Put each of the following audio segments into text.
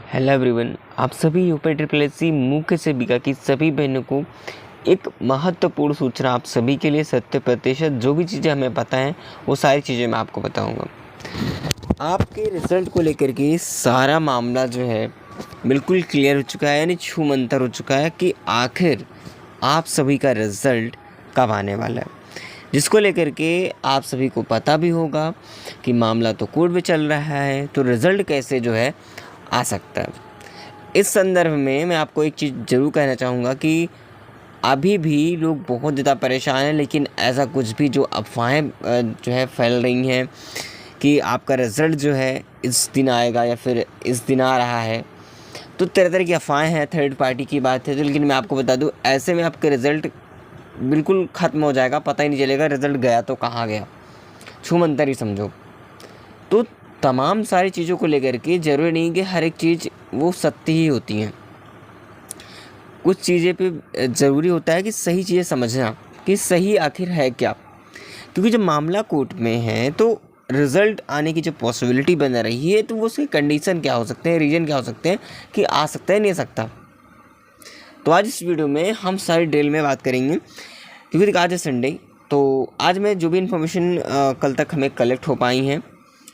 Hello everyone, आप सभी UP triple SC मुख्य सेविका की सभी बहनों को एक महत्वपूर्ण सूचना आप सभी के लिए 70% जो भी चीज़ें हमें पता हैं वो सारी चीज़ें मैं आपको बताऊंगा। आपके रिज़ल्ट को लेकर के सारा मामला जो है बिल्कुल क्लियर हो चुका है, यानी छूमंतर हो चुका है कि आखिर आप सभी का रिज़ल्ट कब आने वाला है, जिसको लेकर के आप सभी को पता भी होगा कि मामला तो कोर्ट में चल रहा है, तो रिज़ल्ट कैसे जो है आ सकता है। इस संदर्भ में मैं आपको एक चीज़ ज़रूर कहना चाहूँगा कि अभी भी लोग बहुत ज़्यादा परेशान हैं, लेकिन ऐसा कुछ भी जो अफवाहें जो है फैल रही हैं कि आपका रिज़ल्ट जो है इस दिन आएगा या फिर इस दिन आ रहा है, तो तरह तरह की अफवाहें हैं, थर्ड पार्टी की बात है। तो लेकिन मैं आपको बता दूं, ऐसे में आपका रिज़ल्ट बिल्कुल ख़त्म हो जाएगा, पता ही नहीं चलेगा रिज़ल्ट गया तो कहाँ गया, छूमंतर ही समझो। तो तमाम सारी चीज़ों को लेकर के ज़रूरी नहीं कि हर एक चीज़ वो सत्य ही होती हैं। कुछ चीज़ें पे ज़रूरी होता है कि सही चीज़ें समझना कि सही आखिर है क्या, क्योंकि जब मामला कोर्ट में है तो रिज़ल्ट आने की जो पॉसिबिलिटी बन रही है तो वो उसके कंडीशन क्या हो सकते हैं, रीज़न क्या हो सकते हैं कि आ सकता है नहीं आ सकता। तो आज इस वीडियो में हम सारी डिटेल में बात करेंगे, क्योंकि आज है संडे। तो आज मैं जो भी इन्फॉर्मेशन कल तक हमें कलेक्ट हो पाई हैं,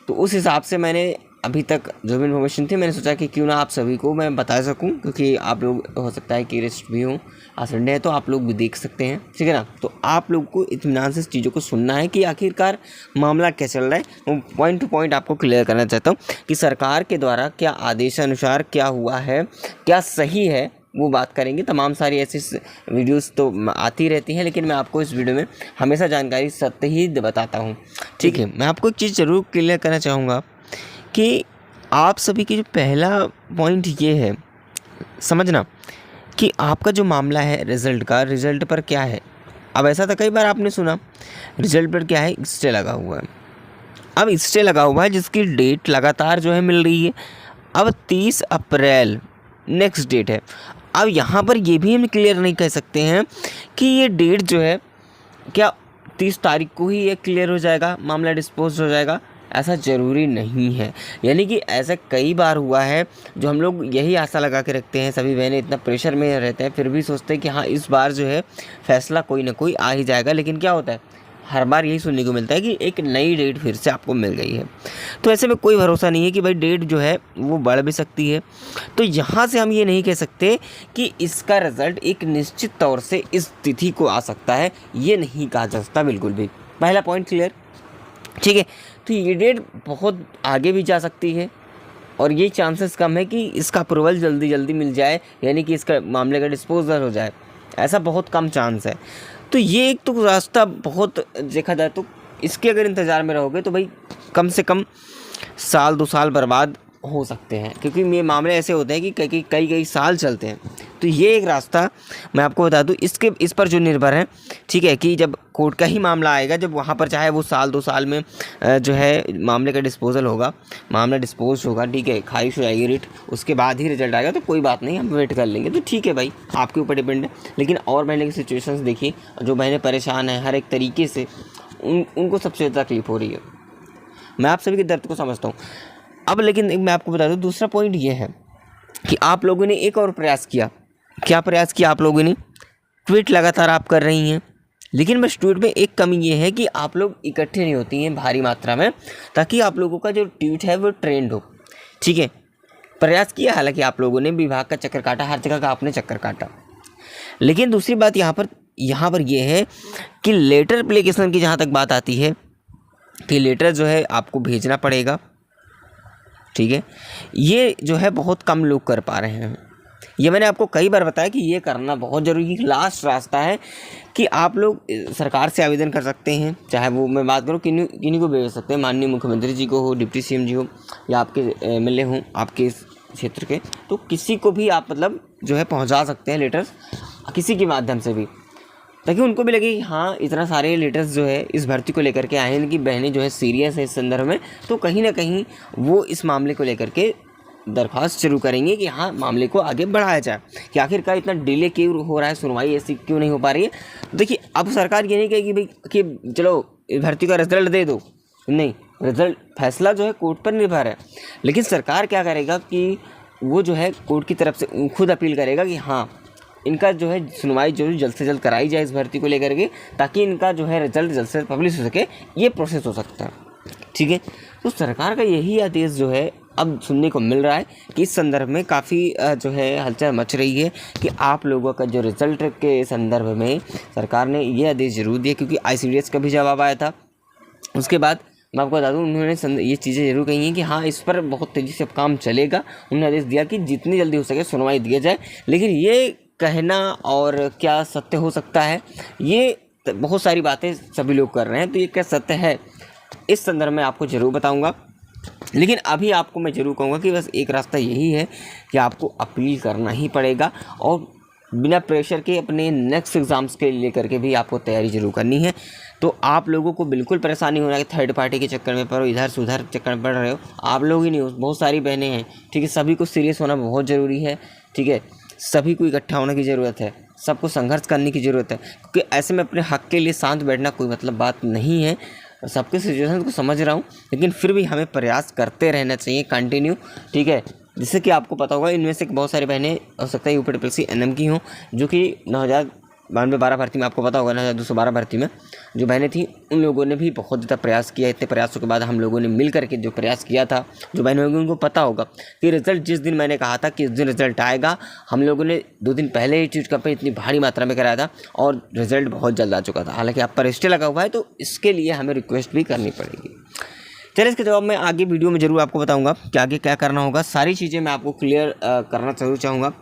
तो उस हिसाब से मैंने अभी तक जो भी इन्फॉर्मेशन थी मैंने सोचा कि क्यों ना आप सभी को मैं बता सकूं, क्योंकि आप लोग हो सकता है कि रेस्ट भी हों, आज संडे है तो आप लोग भी देख सकते हैं, ठीक है ना। तो आप लोग को इत्मीनान से इस चीज़ों को सुनना है कि आखिरकार मामला क्या चल रहा है। वो पॉइंट टू पॉइंट आपको क्लियर करना चाहता हूँ कि सरकार के द्वारा क्या आदेशानुसार क्या हुआ है, क्या सही है, वो बात करेंगे। तमाम सारी ऐसी वीडियोस तो आती रहती हैं, लेकिन मैं आपको इस वीडियो में हमेशा जानकारी सत्य ही बताता हूँ, ठीक है। मैं आपको एक चीज़ ज़रूर क्लियर करना चाहूँगा कि आप सभी की जो पहला पॉइंट ये है समझना कि आपका जो मामला है रिज़ल्ट का, रिज़ल्ट पर क्या है। अब ऐसा था कई बार आपने सुना रिज़ल्ट पर क्या है, स्टे लगा हुआ है। अब स्टे लगा हुआ है जिसकी डेट लगातार जो है मिल रही है। अब 30 अप्रैल नेक्स्ट डेट है। अब यहाँ पर ये भी हम क्लियर नहीं कह सकते हैं कि ये डेट जो है क्या 30 तारीख को ही ये क्लियर हो जाएगा, मामला डिस्पोज हो जाएगा, ऐसा ज़रूरी नहीं है। यानी कि ऐसा कई बार हुआ है जो हम लोग यही आशा लगा के रखते हैं, सभी बहनें इतना प्रेशर में रहते हैं, फिर भी सोचते हैं कि हाँ इस बार जो है फैसला कोई ना कोई आ ही जाएगा, लेकिन क्या होता है हर बार यही सुनने को मिलता है कि एक नई डेट फिर से आपको मिल गई है। तो ऐसे में कोई भरोसा नहीं है कि भाई डेट जो है वो बढ़ भी सकती है। तो यहाँ से हम ये नहीं कह सकते कि इसका रिज़ल्ट एक निश्चित तौर से इस तिथि को आ सकता है, ये नहीं कहा जा सकता बिल्कुल भी। पहला पॉइंट क्लियर, ठीक है। तो ये डेट बहुत आगे भी जा सकती है और ये चांसेस कम है कि इसका अप्रूवल जल्दी जल्दी मिल जाए, यानी कि इसका मामले का डिस्पोजल हो जाए, ऐसा बहुत कम चांस है। तो ये एक तो रास्ता बहुत देखा जाए तो इसके अगर इंतज़ार में रहोगे तो भाई कम से कम साल 2 साल बर्बाद हो सकते हैं, क्योंकि ये मामले ऐसे होते हैं कि कई साल चलते हैं। तो ये एक रास्ता मैं आपको बता दूं, इस पर जो निर्भर है, ठीक है, कि जब कोर्ट का ही मामला आएगा, जब वहाँ पर चाहे वो साल 2 साल में जो है मामले का डिस्पोजल होगा, मामला डिस्पोज होगा, ठीक है, खारिज हो जाएगी रिट, उसके बाद ही रिजल्ट आएगा, तो कोई बात नहीं, हम वेट कर लेंगे। तो ठीक है भाई, आपके ऊपर डिपेंड है। लेकिन और बहने की सिचुएशंस देखिए, जो बहनें परेशान हैं हर एक तरीके से, उनको सबसे ज़्यादा तकलीफ हो रही है। मैं आप सभी के दर्द को समझता हूँ। अब लेकिन मैं आपको बता दूं, दूसरा पॉइंट ये है कि आप लोगों ने एक और प्रयास किया। क्या प्रयास किया आप लोगों ने? ट्वीट लगातार आप कर रही हैं, लेकिन बस ट्वीट में एक कमी ये है कि आप लोग इकट्ठे नहीं होती हैं भारी मात्रा में, ताकि आप लोगों का जो ट्वीट है वो ट्रेंड हो, ठीक है। प्रयास किया, हालांकि आप लोगों ने विभाग का चक्कर काटा, हर जगह का आपने चक्कर काटा। लेकिन दूसरी बात यहाँ पर यह है कि लेटर एप्लीकेशन की जहाँ तक बात आती है कि लेटर जो है आपको भेजना पड़ेगा, ठीक है। ये जो है बहुत कम लोग कर पा रहे हैं। ये मैंने आपको कई बार बताया कि ये करना बहुत ज़रूरी है। लास्ट रास्ता है कि आप लोग सरकार से आवेदन कर सकते हैं, चाहे वो मैं बात करूँ किन्हीं को भेज सकते हैं, माननीय मुख्यमंत्री जी को हो, डिप्टी सीएम जी हो, या आपके एमएलए हों आपके इस क्षेत्र के, तो किसी को भी आप मतलब जो है पहुँचा सकते हैं लेटर्स, किसी के माध्यम से भी, ताकि उनको भी लगे कि हाँ इतना सारे लेटर्स जो है इस भर्ती को लेकर के आए हैं कि बहनें जो है सीरियस है इस संदर्भ में, तो कहीं ना कहीं वो इस मामले को लेकर के दरख्वास्त शुरू करेंगे कि हाँ मामले को आगे बढ़ाया जाए, कि आखिरकार इतना डिले क्यों हो रहा है, सुनवाई ऐसी क्यों नहीं हो पा रही है। तो देखिए, अब सरकार ये नहीं कहेगी भाई कि चलो भर्ती का रिजल्ट दे दो, नहीं, रिजल्ट फैसला जो है कोर्ट पर निर्भर है। लेकिन सरकार क्या करेगा कि वो जो है कोर्ट की तरफ से खुद अपील करेगा कि हाँ इनका जो है सुनवाई जो जल्द से जल्द कराई जाए इस भर्ती को लेकर के, ताकि इनका जो है रिजल्ट जल्द से जल्द पब्लिश हो सके। ये प्रोसेस हो सकता है, ठीक है। तो सरकार का यही आदेश जो है अब सुनने को मिल रहा है कि इस संदर्भ में काफ़ी जो है हलचल मच रही है कि आप लोगों का जो रिजल्ट के संदर्भ में सरकार ने ये आदेश जरूर दिया, क्योंकि ICDS का भी जवाब आया था। उसके बाद मैं आपको बता दूं उन्होंने ये चीज़ें जरूर कही हैं कि हाँ इस पर बहुत तेज़ी से काम चलेगा। उन्होंने आदेश दिया कि जितनी जल्दी हो सके सुनवाई दिया जाए, लेकिन ये कहना और क्या सत्य हो सकता है, ये बहुत सारी बातें सभी लोग कर रहे हैं, तो ये क्या सत्य है इस संदर्भ में आपको ज़रूर बताऊंगा। लेकिन अभी आपको मैं ज़रूर कहूँगा कि बस एक रास्ता यही है कि आपको अपील करना ही पड़ेगा, और बिना प्रेशर के अपने नेक्स्ट एग्ज़ाम्स के लेकर के भी आपको तैयारी जरूर करनी है। तो आप लोगों को बिल्कुल परेशानी होना कि थर्ड पार्टी के चक्कर में पड़ो, इधर से उधर चक्कर में पड़ रहे हो। आप लोग ही नहीं हो, बहुत सारी बहनें हैं, ठीक है। सभी को सीरियस होना बहुत ज़रूरी है, ठीक है। सभी को इकट्ठा होने की ज़रूरत है, सबको संघर्ष करने की ज़रूरत है, क्योंकि ऐसे में अपने हक़ के लिए शांत बैठना कोई मतलब बात नहीं है। सबके सिचुएशन को समझ रहा हूँ, लेकिन फिर भी हमें प्रयास करते रहना चाहिए कंटिन्यू, ठीक है। जिससे कि आपको पता होगा इनमें से बहुत सारी बहनें हो सकता है UPSC NM की हों, जो कि 9092-12 भर्ती में आपको पता होगा 9212 भर्ती में जो बहनें थी, उन लोगों ने भी बहुत ज़्यादा प्रयास किया। इतने प्रयासों के बाद हम लोगों ने मिल करके जो प्रयास किया था, जो बहनें होंगी उनको पता होगा कि रिज़ल्ट जिस दिन मैंने कहा था कि इस दिन रिज़ल्ट आएगा, हम लोगों ने 2 दिन पहले ही ट्वीट कैंपेन इतनी भारी मात्रा में कराया था और रिज़ल्ट बहुत जल्द आ चुका था। हालाँकि आप पर स्टे लगा हुआ है, तो इसके लिए हमें रिक्वेस्ट भी करनी पड़ेगी। चलिए इसके जवाब मैं आगे वीडियो में ज़रूर आपको बताऊंगा कि आगे क्या करना होगा। सारी चीज़ें मैं आपको क्लियर करना ज़रूर चाहूँगा,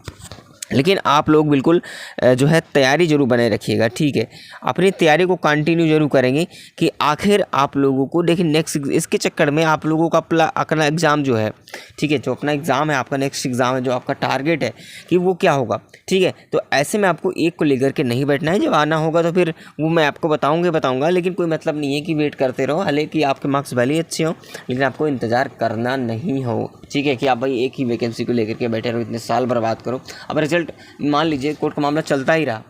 लेकिन आप लोग बिल्कुल जो है तैयारी जरूर बनाए रखिएगा, ठीक है। अपनी तैयारी को कंटिन्यू जरूर करेंगे कि आखिर आप लोगों को देखिए नेक्स्ट इसके चक्कर में आप लोगों का अपना एग्ज़ाम जो है, ठीक है, जो अपना एग्ज़ाम है, आपका नेक्स्ट एग्ज़ाम है, जो आपका टारगेट है कि वो क्या होगा, ठीक है। तो ऐसे में आपको एक को लेकर के नहीं बैठना है। जब आना होगा तो फिर वो मैं आपको बताऊँगा, लेकिन कोई मतलब नहीं है कि वेट करते रहो। हालांकि आपके मार्क्स भले ही अच्छे हों, लेकिन आपको इंतज़ार करना नहीं हो, ठीक है, कि आप भाई एक ही वैकेंसी को लेकर के बैठे रहो, इतने साल बर्बाद करो। अब रिजल्ट मान लीजिए कोर्ट का मामला चलता ही रहा,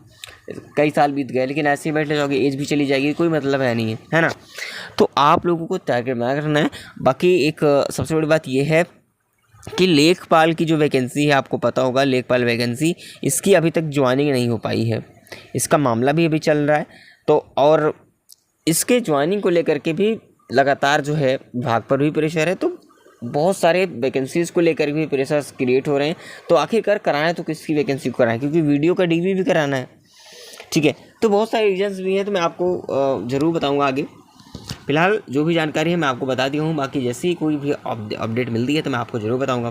कई साल बीत गए, लेकिन ऐसे ही बैठ जाओगे, एज भी चली जाएगी, कोई मतलब है नहीं है ना। तो आप लोगों को टारगेट बना करना है। बाकी एक सबसे बड़ी बात यह है कि लेखपाल की जो वैकेंसी है, आपको पता होगा लेखपाल वैकेंसी, इसकी अभी तक ज्वाइनिंग नहीं हो पाई है। इसका मामला भी अभी चल रहा है, तो और इसके ज्वाइनिंग को लेकर के भी लगातार जो है विभाग पर भी प्रेशर है। तो बहुत सारे वैकेंसीज़ को लेकर भी प्रेशर्स क्रिएट हो रहे हैं। तो आखिरकार कराएं तो किसकी वैकेंसी को कराएं, क्योंकि वीडियो का DV भी कराना है, ठीक है। तो बहुत सारे रीजन्स भी हैं, तो मैं आपको ज़रूर बताऊंगा आगे। फिलहाल जो भी जानकारी है मैं आपको बता दिया हूँ। बाकी जैसे ही कोई भी अपडेट मिलती है तो मैं आपको ज़रूर बताऊंगा।